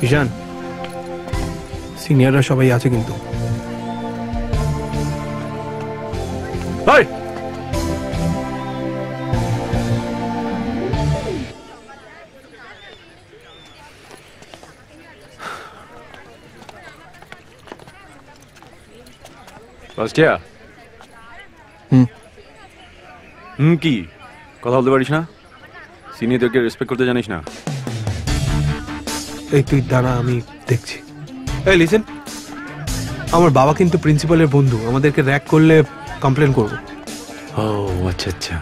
ঈশান, সিনিয়ররা সবাই আছে কিন্তু। কি কথা বলতে পারিস না? সিনিয়রদেরকে রেসপেক্ট করতে জানিস না? এই তুই দাঁড়া, আমি দেখছি। এই লিসেন, আমার বাবা কিন্তু প্রিন্সিপালের বন্ধু, আমাদেরকে র‍্যাক করলে কমপ্লেন করব। ও আচ্ছা আচ্ছা।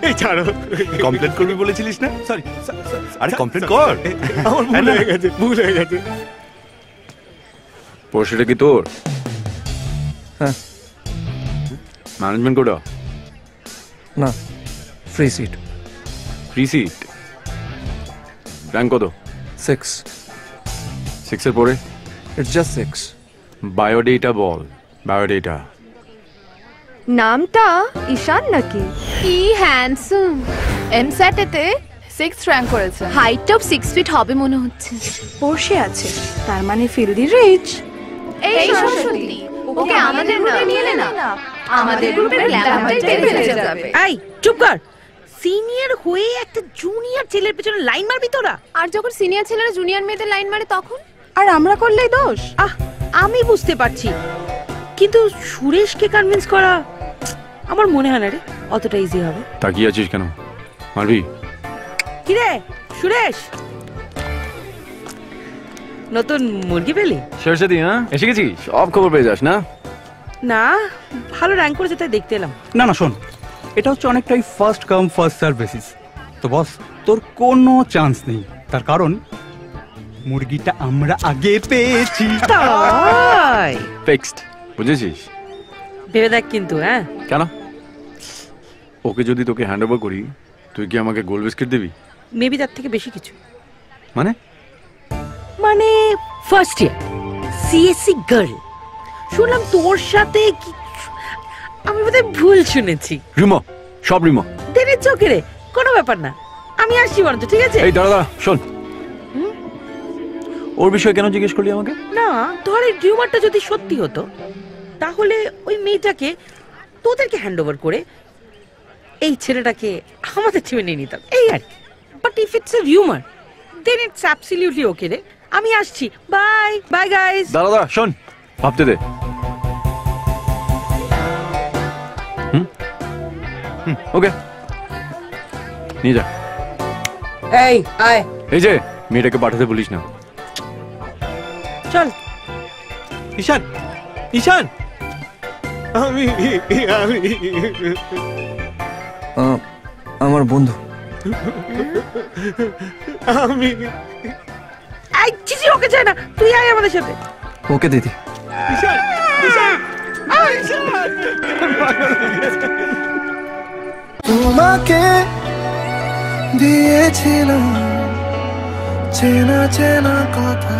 এই ছাড়ো, কমপ্লেন করবি বলেছিলিস না? সরি। আরে কমপ্লেন কর, আমার ভুল হয়ে গেছে। পরশুটা কি তোর? হ্যাঁ। Management quota? না, free seat. Free seat? Rank কত? 6। 6 এর পরে? It's just 6। বায়োডেটা বল, বায়োডেটা। নামটা ঈশান নাকি? কি হ্যান্ডসাম! এমস্যাটেতে 6th র্যাঙ্ক করেছে। হাইটটাও 6 ফিট হবে মনে হচ্ছে। পোর্শে আছে, তার মানে ফিল্দি রিচ। এই সরস্বতী, ওকে আমাদের গ্রুপে নিয়ে নে না, আমাদের গ্রুপের গ্ল্যামারটাই ফেলে যাবে। এই চুপ কর! সিনিয়র হয়ে একটা জুনিয়র ছেলের পেছনে লাইন মারবি তোরা? আর যখন সিনিয়র ছেলেরা জুনিয়র মেয়েদের লাইন মারে তখন? আর আমরা করলেই দোষ? আমি বুঝতে পারছি, কিন্তু সুরেশকে কনভিন্স করা আমার মনে হয় না রে অতটা ইজি হবে। তাকিয়ে আছিস কেন? মারবি? কি রে সুরেশ, নতুন মুরগি পেলি? সরস্বতী, হ্যাঁ এসে গেছিস? সব খবর পেয়ে যাস না? না, ভালো র্যাঙ্ক করেছে তাই দেখতে এলাম। না না শোন, এটা হচ্ছে অনেকটাই first come first serve basis. তো বস, তোর কোনো চান্স নেই, তার কারণ মুরগিটা আমরা আগে পেয়েছি। তাই ফিক্সড, বুঝেছিস? ভেবে দেখ কিন্তু। হ্যাঁ কেন? ওকে যদি তোকে হ্যান্ড ওভার করি, তুই কি আমাকে গোল বিস্কিট দিবি? মেবি তার থেকে বেশি কিছু। মানে ফার্স্ট ইয়ার সিএসসি গার্ল, শুনলাম তোর সাথে কি? আমি বোধহয় ভুল শুনেছি। রিমো, সব রিমো। দেনের চোখে রে, কোনো ব্যাপার না, আমি আসছি বরঞ্চ। ঠিক আছে? এই দাঁড়া দাঁড়া, শোন, ওর বিষয়ে কেন জিজ্ঞেস করলি আমাকে? না, ধর এই রিউমারটা যদি সত্যি হতো, তাহলে ওই মেয়েটাকে তোদেরকে হ্যান্ড ওভার করে এই ছেলেটাকে আমাদের টিমে নিয়ে নিতাম, এই আর কি। But if it's a rumour, then it's absolutely okay রে। আমি আসছি, বাই বাই গাইস। দাঁড়া দাঁড়া, শোন, ভাবতে দে। ওকে, নিয়ে যা। এই আয়, এই যে মেয়েটাকে পাঠাতে বলিস না। চল। ঈশান, ঈশান, আমি আমার বন্ধু। আমি এই চিচি, ওকে চাই না, তুই আয় আমাদের সাথে। ওকে দিদি। ঈশান, ঈশান, তোমাকে দিয়েছিলাম চেনা চেনা কথা।